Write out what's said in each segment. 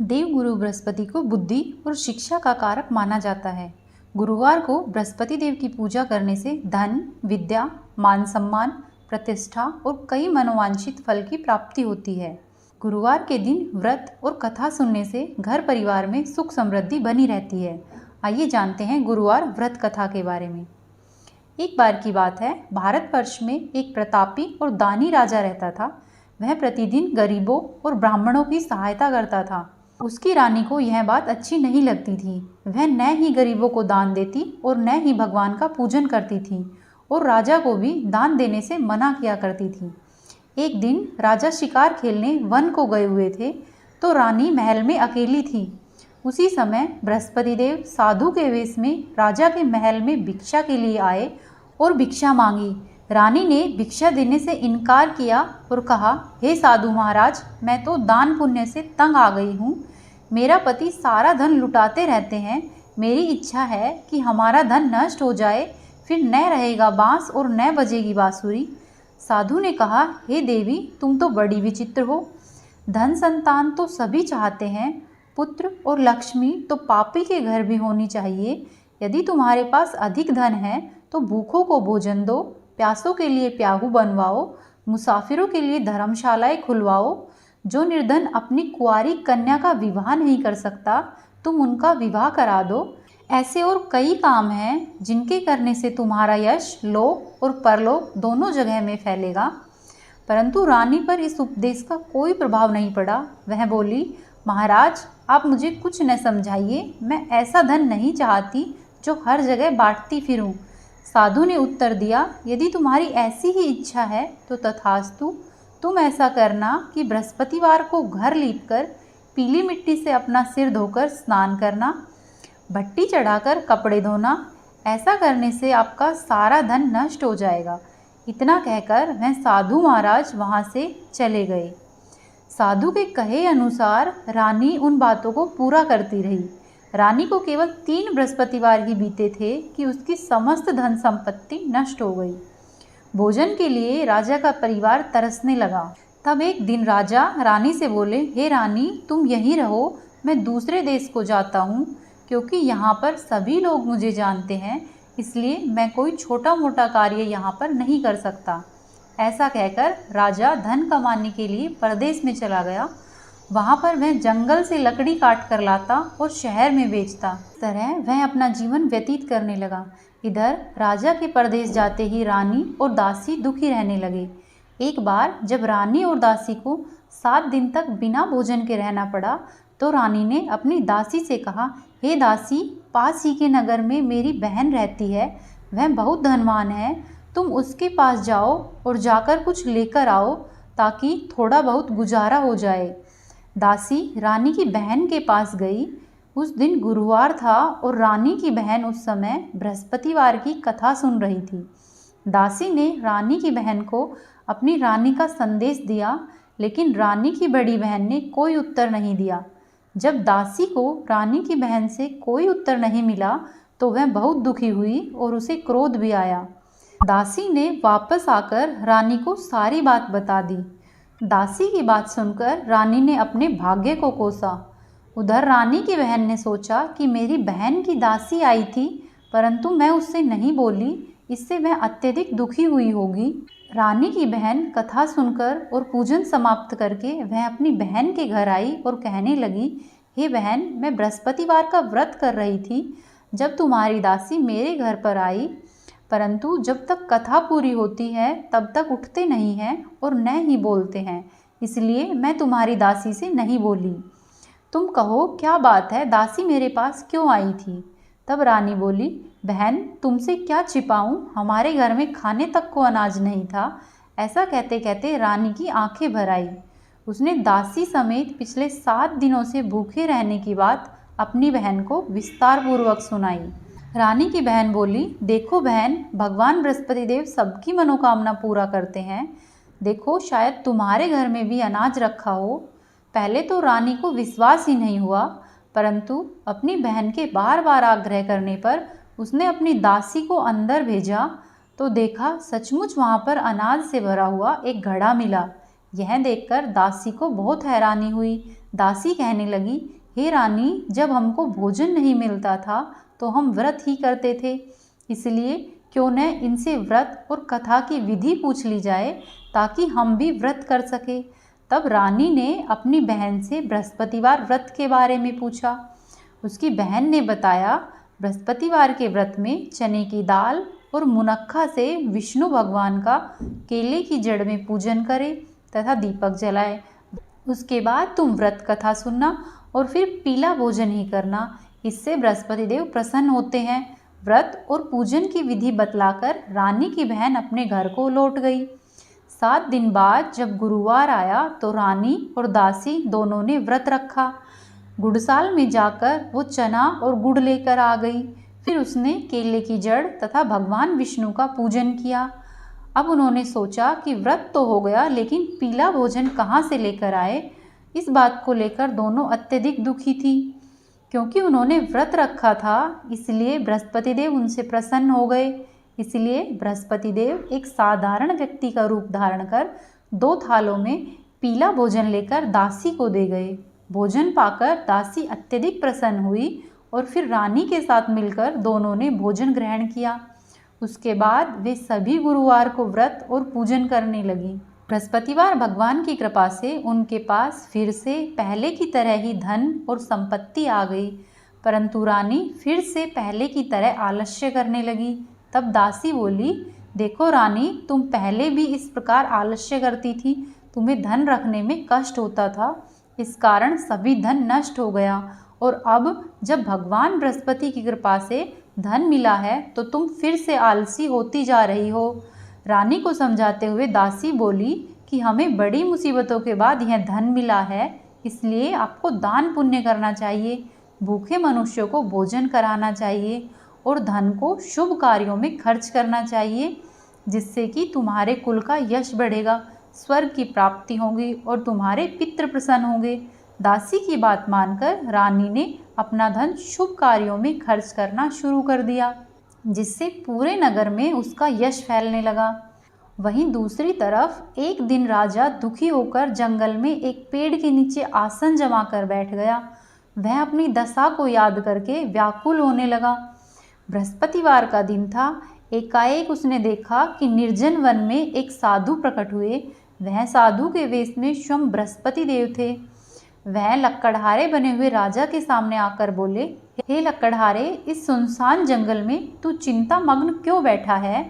देवगुरु बृहस्पति को बुद्धि और शिक्षा का कारक माना जाता है। गुरुवार को बृहस्पति देव की पूजा करने से धन, विद्या, मान सम्मान, प्रतिष्ठा और कई मनोवांछित फल की प्राप्ति होती है। गुरुवार के दिन व्रत और कथा सुनने से घर परिवार में सुख समृद्धि बनी रहती है। आइए जानते हैं गुरुवार व्रत कथा के बारे में। एक बार की बात है, भारतवर्ष में एक प्रतापी और दानी राजा रहता था। वह प्रतिदिन गरीबों और ब्राह्मणों की सहायता करता था। उसकी रानी को यह बात अच्छी नहीं लगती थी। वह न ही गरीबों को दान देती और न ही भगवान का पूजन करती थी और राजा को भी दान देने से मना किया करती थी। एक दिन राजा शिकार खेलने वन को गए हुए थे तो रानी महल में अकेली थी। उसी समय बृहस्पति देव साधु के वेश में राजा के महल में भिक्षा के लिए आए और भिक्षा मांगी। रानी ने भिक्षा देने से इनकार किया और कहा, हे साधु महाराज, मैं तो दान पुण्य से तंग आ गई हूँ। मेरा पति सारा धन लुटाते रहते हैं। मेरी इच्छा है कि हमारा धन नष्ट हो जाए, फिर न रहेगा बांस और न बजेगी बांसुरी। साधु ने कहा, हे देवी, तुम तो बड़ी विचित्र हो। धन संतान तो सभी चाहते हैं, पुत्र और लक्ष्मी तो पापी के घर भी होनी चाहिए। यदि तुम्हारे पास अधिक धन है तो भूखों को भोजन दो, प्यासों के लिए प्याऊ बनवाओ, मुसाफिरों के लिए धर्मशालाएं खुलवाओ। जो निर्धन अपनी कुंवारी कन्या का विवाह नहीं कर सकता, तुम उनका विवाह करा दो। ऐसे और कई काम हैं जिनके करने से तुम्हारा यश लोक और परलोक दोनों जगह में फैलेगा। परंतु रानी पर इस उपदेश का कोई प्रभाव नहीं पड़ा। वह बोली, महाराज, आप मुझे कुछ न समझाइए। मैं ऐसा धन नहीं चाहती जो हर जगह बांटती फिरूं। साधु ने उत्तर दिया, यदि तुम्हारी ऐसी ही इच्छा है तो तथास्तु। तुम ऐसा करना कि बृहस्पतिवार को घर लीपकर पीली मिट्टी से अपना सिर धोकर स्नान करना, भट्टी चढ़ाकर कपड़े धोना। ऐसा करने से आपका सारा धन नष्ट हो जाएगा। इतना कहकर वह साधु महाराज वहाँ से चले गए। साधु के कहे अनुसार रानी उन बातों को पूरा करती रही। रानी को केवल 3 बृहस्पतिवार ही बीते थे कि उसकी समस्त धन संपत्ति नष्ट हो गई। भोजन के लिए राजा का परिवार तरसने लगा। तब एक दिन राजा रानी से बोले, हे रानी, तुम यहीं रहो, मैं दूसरे देश को जाता हूँ, क्योंकि यहाँ पर सभी लोग मुझे जानते हैं, इसलिए मैं कोई छोटा मोटा कार्य यहाँ पर नहीं कर सकता। ऐसा कहकर राजा धन कमाने के लिए परदेश में चला गया। वहाँ पर वह जंगल से लकड़ी काट कर लाता और शहर में बेचता। इस तरह वह अपना जीवन व्यतीत करने लगा। इधर राजा के परदेश जाते ही रानी और दासी दुखी रहने लगे। एक बार जब रानी और दासी को 7 दिन तक बिना भोजन के रहना पड़ा तो रानी ने अपनी दासी से कहा, हे दासी, पास ही के नगर में मेरी बहन रहती है। वह बहुत धनवान है। तुम उसके पास जाओ और जाकर कुछ लेकर आओ ताकि थोड़ा बहुत गुजारा हो जाए। दासी रानी की बहन के पास गई। उस दिन गुरुवार था और रानी की बहन उस समय बृहस्पतिवार की कथा सुन रही थी। दासी ने रानी की बहन को अपनी रानी का संदेश दिया, लेकिन रानी की बड़ी बहन ने कोई उत्तर नहीं दिया। जब दासी को रानी की बहन से कोई उत्तर नहीं मिला तो वह बहुत दुखी हुई और उसे क्रोध भी आया। दासी ने वापस आकर रानी को सारी बात बता दी। दासी की बात सुनकर रानी ने अपने भाग्य को कोसा। उधर रानी की बहन ने सोचा कि मेरी बहन की दासी आई थी, परंतु मैं उससे नहीं बोली, इससे वह अत्यधिक दुखी हुई होगी। रानी की बहन कथा सुनकर और पूजन समाप्त करके वह अपनी बहन के घर आई और कहने लगी, हे बहन, मैं बृहस्पतिवार का व्रत कर रही थी जब तुम्हारी दासी मेरे घर पर आई, परंतु जब तक कथा पूरी होती है तब तक उठते नहीं हैं और न ही बोलते हैं, इसलिए मैं तुम्हारी दासी से नहीं बोली। तुम कहो क्या बात है, दासी मेरे पास क्यों आई थी? तब रानी बोली, बहन, तुमसे क्या छिपाऊं, हमारे घर में खाने तक को अनाज नहीं था। ऐसा कहते कहते रानी की आंखें भर आई। उसने दासी समेत पिछले 7 दिनों से भूखे रहने की बात अपनी बहन को विस्तार पूर्वक सुनाई। रानी की बहन बोली, देखो बहन, भगवान बृहस्पति देव सबकी मनोकामना पूरा करते हैं। देखो, शायद तुम्हारे घर में भी अनाज रखा हो। पहले तो रानी को विश्वास ही नहीं हुआ, परंतु अपनी बहन के बार बार आग्रह करने पर उसने अपनी दासी को अंदर भेजा तो देखा सचमुच वहाँ पर अनाज से भरा हुआ एक घड़ा मिला। यह देखकर दासी को बहुत हैरानी हुई। दासी कहने लगी, हे रानी, जब हमको भोजन नहीं मिलता था तो हम व्रत ही करते थे, इसलिए क्यों न इनसे व्रत और कथा की विधि पूछ ली जाए ताकि हम भी व्रत कर सके। तब रानी ने अपनी बहन से बृहस्पतिवार व्रत के बारे में पूछा। उसकी बहन ने बताया, बृहस्पतिवार के व्रत में चने की दाल और मुनक्खा से विष्णु भगवान का केले की जड़ में पूजन करें तथा दीपक जलाए। उसके बाद तुम व्रत कथा सुनना और फिर पीला भोजन ही करना, इससे बृहस्पति देव प्रसन्न होते हैं। व्रत और पूजन की विधि बतलाकर रानी की बहन अपने घर को लौट गई। 7 दिन बाद जब गुरुवार आया तो रानी और दासी दोनों ने व्रत रखा। गुड़साल में जाकर वो चना और गुड़ लेकर आ गई। फिर उसने केले की जड़ तथा भगवान विष्णु का पूजन किया। अब उन्होंने सोचा कि व्रत तो हो गया, लेकिन पीला भोजन कहाँ से लेकर आए। इस बात को लेकर दोनों अत्यधिक दुखी थी। क्योंकि उन्होंने व्रत रखा था, इसलिए बृहस्पति देव उनसे प्रसन्न हो गए। इसलिए बृहस्पति देव एक साधारण व्यक्ति का रूप धारण कर 2 थालों में पीला भोजन लेकर दासी को दे गए। भोजन पाकर दासी अत्यधिक प्रसन्न हुई और फिर रानी के साथ मिलकर दोनों ने भोजन ग्रहण किया। उसके बाद वे सभी गुरुवार को व्रत और पूजन करने लगी। बृहस्पतिवार भगवान की कृपा से उनके पास फिर से पहले की तरह ही धन और संपत्ति आ गई, परंतु रानी फिर से पहले की तरह आलस्य करने लगी। तब दासी बोली, देखो रानी, तुम पहले भी इस प्रकार आलस्य करती थी, तुम्हें धन रखने में कष्ट होता था, इस कारण सभी धन नष्ट हो गया, और अब जब भगवान बृहस्पति की कृपा से धन मिला है तो तुम फिर से आलसी होती जा रही हो। रानी को समझाते हुए दासी बोली कि हमें बड़ी मुसीबतों के बाद यह धन मिला है, इसलिए आपको दान पुण्य करना चाहिए, भूखे मनुष्यों को भोजन कराना चाहिए और धन को शुभ कार्यों में खर्च करना चाहिए, जिससे कि तुम्हारे कुल का यश बढ़ेगा, स्वर्ग की प्राप्ति होगी और तुम्हारे पितृ प्रसन्न होंगे। दासी की बात मानकर रानी ने अपना धन शुभ कार्यों में खर्च करना शुरू कर दिया, जिससे पूरे नगर में उसका यश फैलने लगा। वहीं दूसरी तरफ एक दिन राजा दुखी होकर जंगल में एक पेड़ के नीचे आसन जमा कर बैठ गया। वह अपनी दशा को याद करके व्याकुल होने लगा। बृहस्पतिवार का दिन था। एकाएक उसने देखा कि निर्जन वन में एक साधु प्रकट हुए। वह साधु के वेश में स्वयं बृहस्पति देव थे। वह लकड़हारे बने हुए राजा के सामने आकर बोले, हे लकड़हारे, इस सुनसान जंगल में तू चिंता मग्न क्यों बैठा है।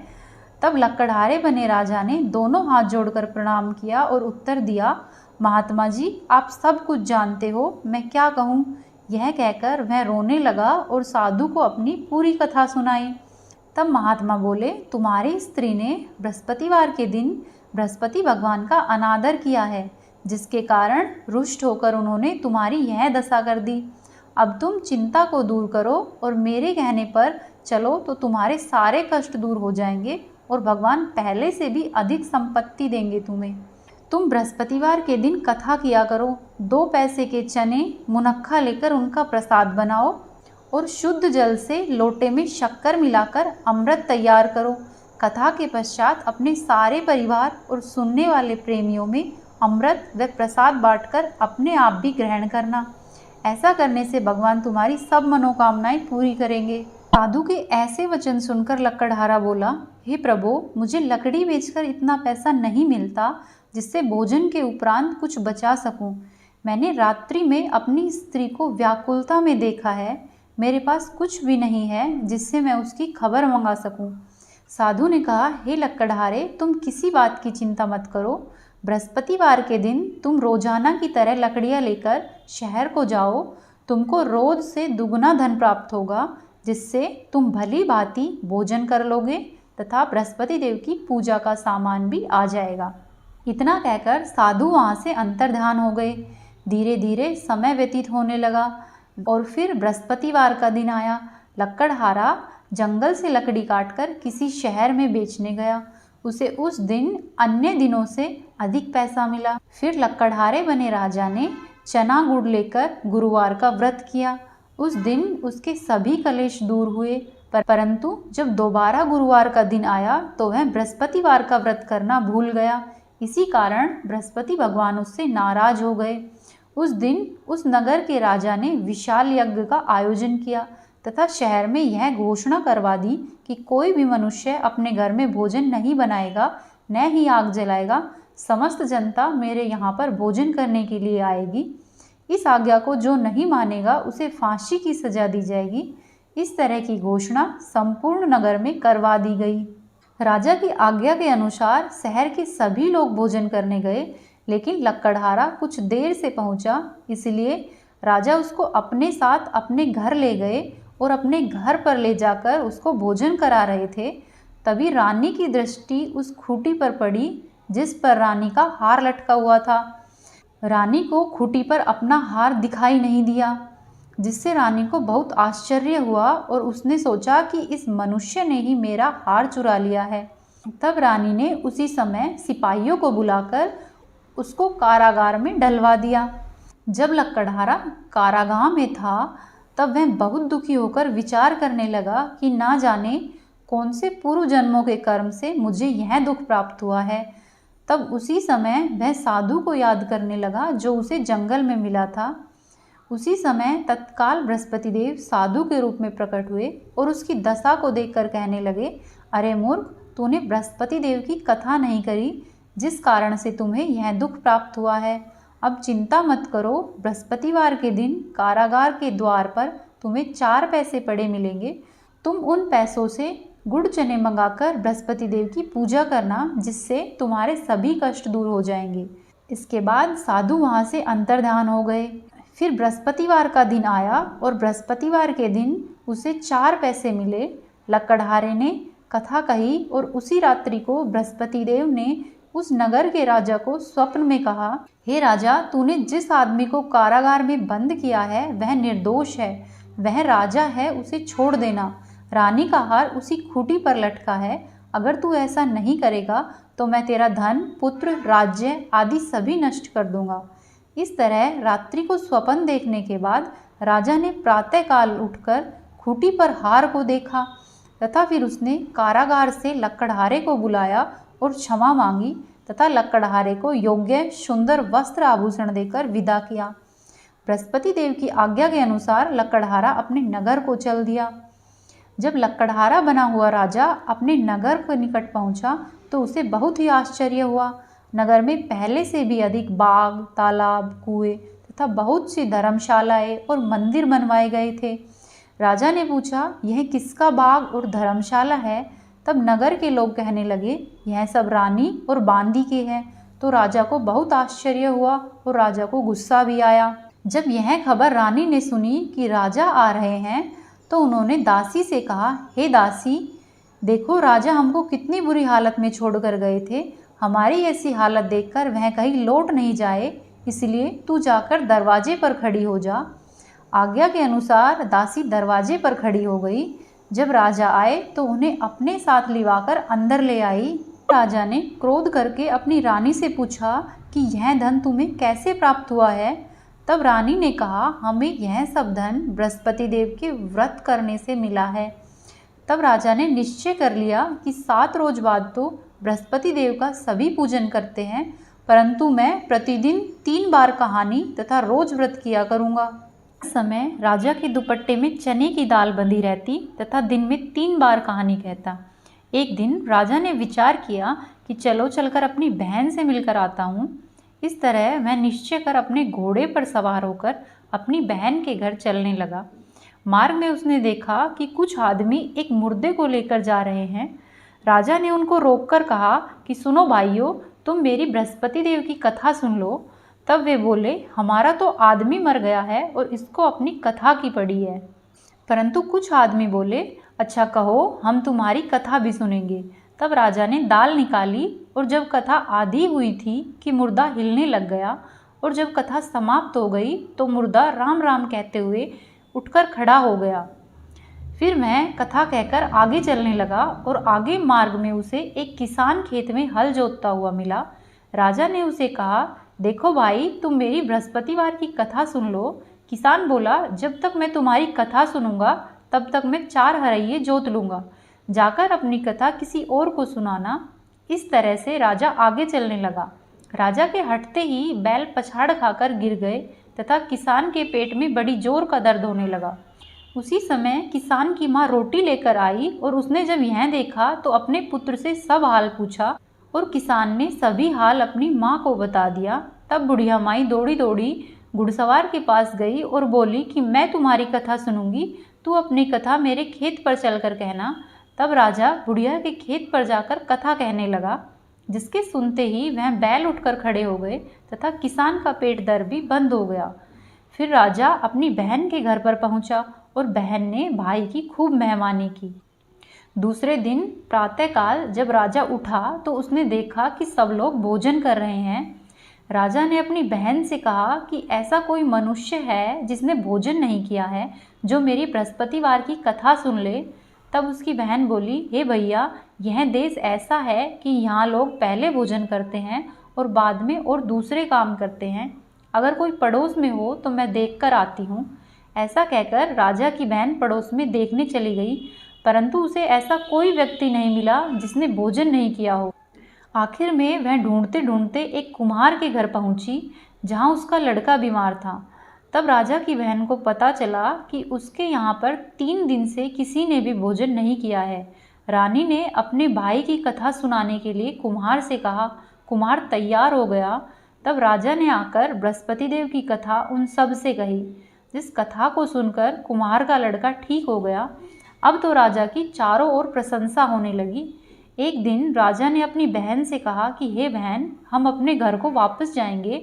तब लकड़हारे बने राजा ने दोनों हाथ जोड़कर प्रणाम किया और उत्तर दिया, महात्मा जी, आप सब कुछ जानते हो, मैं क्या कहूँ। यह कहकर वह रोने लगा और साधु को अपनी पूरी कथा सुनाई। तब महात्मा बोले, तुम्हारी स्त्री ने बृहस्पतिवार के दिन बृहस्पति भगवान का अनादर किया है, जिसके कारण रुष्ट होकर उन्होंने तुम्हारी यह दशा कर दी। अब तुम चिंता को दूर करो और मेरे कहने पर चलो तो तुम्हारे सारे कष्ट दूर हो जाएंगे और भगवान पहले से भी अधिक संपत्ति देंगे तुम्हें। तुम बृहस्पतिवार के दिन कथा किया करो। 2 पैसे के चने मुनक्खा लेकर उनका प्रसाद बनाओ और शुद्ध जल से लोटे में शक्कर मिलाकर अमृत तैयार करो। कथा के पश्चात अपने सारे परिवार और सुनने वाले प्रेमियों में अमृत व प्रसाद बांटकर अपने आप भी ग्रहण करना। ऐसा करने से भगवान तुम्हारी सब मनोकामनाएं पूरी करेंगे। साधु के ऐसे वचन सुनकर लकड़हारा बोला, हे प्रभु, मुझे लकड़ी बेचकर इतना पैसा नहीं मिलता जिससे भोजन के उपरांत कुछ बचा सकूं। मैंने रात्रि में अपनी स्त्री को व्याकुलता में देखा है। मेरे पास कुछ भी नहीं है जिससे मैं उसकी खबर मंगा सकूं। साधु ने कहा, हे लकड़हारे, तुम किसी बात की चिंता मत करो। बृहस्पतिवार के दिन तुम रोजाना की तरह लकड़ियाँ लेकर शहर को जाओ। तुमको रोज से दुगना धन प्राप्त होगा, जिससे तुम भली भांति भोजन कर लोगे तथा बृहस्पति देव की पूजा का सामान भी आ जाएगा। इतना कहकर साधु वहाँ से अंतर्ध्यान हो गए। धीरे धीरे समय व्यतीत होने लगा और फिर बृहस्पतिवार का दिन आया। लकड़हारा जंगल से लकड़ी काटकर किसी शहर में बेचने गया। उसे उस दिन अन्य दिनों से अधिक पैसा मिला। फिर लकड़हारे बने राजा ने चना गुड़ लेकर गुरुवार का व्रत किया। उस दिन उसके सभी कलेश दूर हुए, परंतु जब दोबारा गुरुवार का दिन आया तो वह बृहस्पतिवार का व्रत करना भूल गया। इसी कारण बृहस्पति भगवान उससे नाराज हो गए। उस दिन उस नगर के राजा ने विशाल यज्ञ का आयोजन किया तथा शहर में यह घोषणा करवा दी कि कोई भी मनुष्य अपने घर में भोजन नहीं बनाएगा, न ही आग जलाएगा। समस्त जनता मेरे यहाँ पर भोजन करने के लिए आएगी। इस आज्ञा को जो नहीं मानेगा उसे फांसी की सजा दी जाएगी। इस तरह की घोषणा संपूर्ण नगर में करवा दी गई। राजा की आज्ञा के अनुसार शहर के सभी लोग भोजन करने गए, लेकिन लक्कड़हारा कुछ देर से पहुंचा, इसलिए राजा उसको अपने साथ अपने घर ले गए और अपने घर पर ले जाकर उसको भोजन करा रहे थे। तभी रानी की दृष्टि उस खूंटी पर पड़ी जिस पर रानी का हार लटका हुआ था। रानी को खूंटी पर अपना हार दिखाई नहीं दिया, जिससे रानी को बहुत आश्चर्य हुआ और उसने सोचा कि इस मनुष्य ने ही मेरा हार चुरा लिया है। तब रानी ने उसी समय सिपाहियों को बुलाकर उसको कारागार में डलवा दिया। जब लक्कड़हारा कारागाह में था तब वह बहुत दुखी होकर विचार करने लगा कि ना जाने कौन से पूर्व जन्मों के कर्म से मुझे यह दुख प्राप्त हुआ है। तब उसी समय वह साधु को याद करने लगा जो उसे जंगल में मिला था। उसी समय तत्काल बृहस्पति देव साधु के रूप में प्रकट हुए और उसकी दशा को देखकर कहने लगे, अरे मूर्ख, तूने बृहस्पति देव की कथा नहीं करी, जिस कारण से तुम्हें यह दुख प्राप्त हुआ है। अब चिंता मत करो, बृहस्पतिवार के दिन कारागार के द्वार पर तुम्हें 4 पैसे पड़े मिलेंगे। तुम उन पैसों से गुड़ चने मंगाकर बृहस्पति देव की पूजा करना, जिससे तुम्हारे सभी कष्ट दूर हो जाएंगे। इसके बाद साधु वहाँ से अंतर्ध्यान हो गए। फिर बृहस्पतिवार का दिन आया और बृहस्पतिवार के दिन उसे 4 पैसे मिले। लक्कड़हारे ने कथा कही और उसी रात्रि को बृहस्पति देव ने उस नगर के राजा को स्वप्न में कहा, हे राजा, तूने जिस आदमी को कारागार में बंद किया है वह निर्दोष है, वह राजा है, उसे छोड़ देना। रानी का हार उसी खूंटी पर लटका है। अगर तू ऐसा नहीं करेगा तो मैं तेरा धन, पुत्र, राज्य आदि सभी नष्ट कर दूंगा। इस तरह रात्रि को स्वप्न देखने के बाद राजा ने प्रातःकाल उठकर खूंटी पर हार को देखा तथा फिर उसने कारागार से लक्कड़हारे को बुलाया और क्षमा मांगी तथा लक्कड़हारे को योग्य सुंदर वस्त्र आभूषण देकर विदा किया। बृहस्पति देव की आज्ञा के अनुसार लक्कड़हारा अपने नगर को चल दिया। जब लक्कड़हारा बना हुआ राजा अपने नगर के निकट पहुंचा तो उसे बहुत ही आश्चर्य हुआ। नगर में पहले से भी अधिक बाग, तालाब, कुएं तथा बहुत सी धर्मशालाएं और मंदिर बनवाए गए थे। राजा ने पूछा, यह किसका बाग और धर्मशाला है? तब नगर के लोग कहने लगे, यह सब रानी और बांदी के हैं। तो राजा को बहुत आश्चर्य हुआ और राजा को गुस्सा भी आया। जब यह खबर रानी ने सुनी कि राजा आ रहे हैं तो उन्होंने दासी से कहा, हे दासी, देखो राजा हमको कितनी बुरी हालत में छोड़कर गए थे। हमारी ऐसी हालत देखकर वह कहीं लौट नहीं जाए, इसलिए तू जाकर दरवाजे पर खड़ी हो जा। आज्ञा के अनुसार दासी दरवाजे पर खड़ी हो गई। जब राजा आए तो उन्हें अपने साथ लिवाकर अंदर ले आई। राजा ने क्रोध करके अपनी रानी से पूछा कि यह धन तुम्हें कैसे प्राप्त हुआ है? तब रानी ने कहा, हमें यह सब धन बृहस्पति देव के व्रत करने से मिला है। तब राजा ने निश्चय कर लिया कि 7 रोज बाद तो बृहस्पति देव का सभी पूजन करते हैं, परंतु मैं प्रतिदिन 3 बार कहानी तथा रोज व्रत किया करूँगा। इस समय राजा के दुपट्टे में चने की दाल बंधी रहती तथा दिन में 3 बार कहानी कहता। एक दिन राजा ने विचार किया कि चलो चलकर अपनी बहन से मिलकर आता हूँ। इस तरह वह निश्चय कर अपने घोड़े पर सवार होकर अपनी बहन के घर चलने लगा। मार्ग में उसने देखा कि कुछ आदमी एक मुर्दे को लेकर जा रहे हैं। राजा ने उनको रोककर कहा कि सुनो भाइयों, तुम मेरी बृहस्पति देव की कथा सुन लो। तब वे बोले, हमारा तो आदमी मर गया है और इसको अपनी कथा की पड़ी है। परंतु कुछ आदमी बोले, अच्छा कहो, हम तुम्हारी कथा भी सुनेंगे। तब राजा ने दाल निकाली और जब कथा आधी हुई थी कि मुर्दा हिलने लग गया और जब कथा समाप्त हो गई तो मुर्दा राम राम कहते हुए उठकर खड़ा हो गया। फिर वह कथा कहकर आगे चलने लगा और आगे मार्ग में उसे एक किसान खेत में हल जोतता हुआ मिला। राजा ने उसे कहा, देखो भाई, तुम मेरी बृहस्पतिवार की कथा सुन लो। किसान बोला, जब तक मैं तुम्हारी कथा सुनूंगा तब तक मैं 4 हरइये जोत लूँगा। जाकर अपनी कथा किसी और को सुनाना। इस तरह से राजा आगे चलने लगा। राजा के हटते ही बैल पछाड़ खाकर गिर गए तथा किसान के पेट में बड़ी जोर का दर्द होने लगा। उसी समय किसान की माँ रोटी लेकर आई और उसने जब यह देखा तो अपने पुत्र से सब हाल पूछा और किसान ने सभी हाल अपनी माँ को बता दिया। तब बुढ़िया माई दौड़ी दौड़ी घुड़सवार के पास गई और बोली कि मैं तुम्हारी कथा सुनूंगी, तू अपनी कथा मेरे खेत पर चलकर कहना। तब राजा बुढ़िया के खेत पर जाकर कथा कहने लगा, जिसके सुनते ही वह बैल उठकर खड़े हो गए तथा किसान का पेट दर्द भी बंद हो गया। फिर राजा अपनी बहन के घर पर पहुंचा और बहन ने भाई की खूब मेहमानी की। दूसरे दिन प्रातःकाल जब राजा उठा तो उसने देखा कि सब लोग भोजन कर रहे हैं। राजा ने अपनी बहन से कहा कि ऐसा कोई मनुष्य है जिसने भोजन नहीं किया है, जो मेरी बृहस्पतिवार की कथा सुन ले। तब उसकी बहन बोली, हे भैया, यह देश ऐसा है कि यहाँ लोग पहले भोजन करते हैं और बाद में और दूसरे काम करते हैं। अगर कोई पड़ोस में हो तो मैं देख कर आती हूँ। ऐसा कहकर राजा की बहन पड़ोस में देखने चली गई, परंतु उसे ऐसा कोई व्यक्ति नहीं मिला जिसने भोजन नहीं किया हो। आखिर में वह ढूंढते ढूंढते एक कुम्हार के घर पहुंची, जहां उसका लड़का बीमार था। तब राजा की बहन को पता चला कि उसके यहाँ पर 3 दिन से किसी ने भी भोजन नहीं किया है। रानी ने अपने भाई की कथा सुनाने के लिए कुम्हार से कहा। कुम्हार तैयार हो गया। तब राजा ने आकर बृहस्पति देव की कथा उन सब से कही, जिस कथा को सुनकर कुम्हार का लड़का ठीक हो गया। अब तो राजा की चारों ओर प्रशंसा होने लगी। एक दिन राजा ने अपनी बहन से कहा कि हे बहन, हम अपने घर को वापस जाएंगे,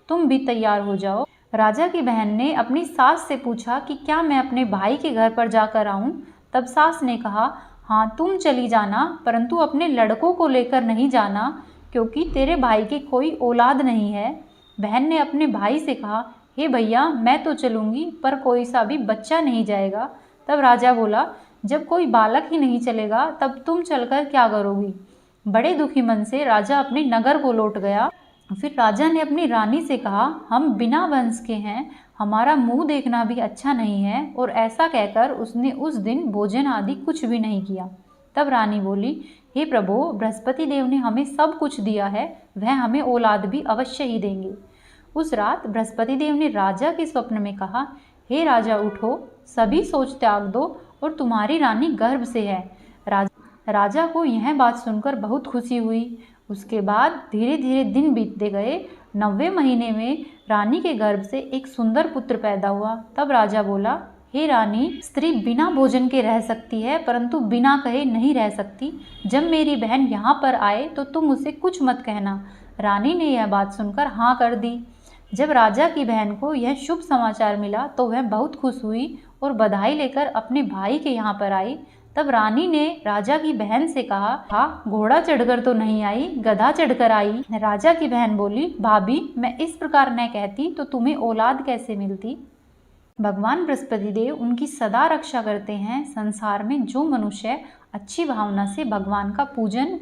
तुम भी तैयार हो जाओ। राजा की बहन ने अपनी सास से पूछा कि क्या मैं अपने भाई के घर पर जाकर आऊं? तब सास ने कहा, हाँ तुम चली जाना, परंतु अपने लड़कों को लेकर नहीं जाना, क्योंकि तेरे भाई की कोई औलाद नहीं है। बहन ने अपने भाई से कहा, हे भैया, मैं तो चलूँगी, पर कोई सा भी बच्चा नहीं जाएगा। तब राजा बोला, जब कोई बालक ही नहीं चलेगा तब तुम चलकर क्या करोगी? बड़े दुखी मन से राजा अपने नगर को लौट गया। फिर राजा ने अपनी रानी से कहा, हम बिना वंश के हैं, हमारा मुंह देखना भी अच्छा नहीं है। और ऐसा कहकर उसने उस दिन भोजन आदि कुछ भी नहीं किया। तब रानी बोली, हे प्रभु, बृहस्पति देव ने हमें सब कुछ दिया है, वह हमें औलाद भी अवश्य ही देंगे। उस रात बृहस्पति देव ने राजा के स्वप्न में कहा, हे राजा उठो, सभी सोच त्याग दो और तुम्हारी रानी गर्भ से है। राजा को यह बात सुनकर बहुत खुशी हुई। उसके बाद धीरे धीरे दिन बीतते गए। 9वें महीने में रानी के गर्भ से एक सुंदर पुत्र पैदा हुआ। तब राजा बोला, हे रानी, स्त्री बिना भोजन के रह सकती है, परंतु बिना कहे नहीं रह सकती। जब मेरी बहन यहाँ पर आए तो तुम उसे कुछ मत कहना। रानी ने यह बात सुनकर हाँ कर दी। जब राजा की बहन को यह शुभ समाचार मिला तो वह बहुत खुश हुई और बधाई लेकर अपने भाई के यहाँ पर आई। तब रानी ने राजा की बहन से कहा, हाँ, घोड़ा चढ़कर तो नहीं आई, गधा चढ़कर आई। राजा की बहन बोली, भाभी, मैं इस प्रकार न कहती तो तुम्हें औलाद कैसे मिलती? भगवान बृहस्पति देव उनकी सदा रक्षा करते हैं। संसार में जो मनुष्य अच्छी भावना से भगवान का पूजन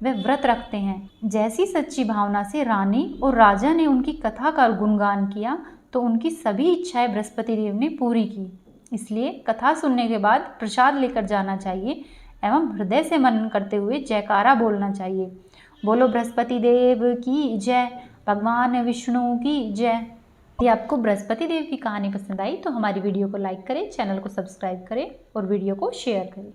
वे व्रत रखते हैं, जैसी सच्ची भावना से रानी और राजा ने उनकी कथा का गुणगान किया, तो उनकी सभी इच्छाएं बृहस्पति देव ने पूरी की। इसलिए कथा सुनने के बाद प्रसाद लेकर जाना चाहिए एवं हृदय से मनन करते हुए जयकारा बोलना चाहिए। बोलो बृहस्पति देव की जय, भगवान विष्णु की जय। यदि आपको बृहस्पति देव की कहानी पसंद आई तो हमारी वीडियो को लाइक करें, चैनल को सब्सक्राइब करें और वीडियो को शेयर करें।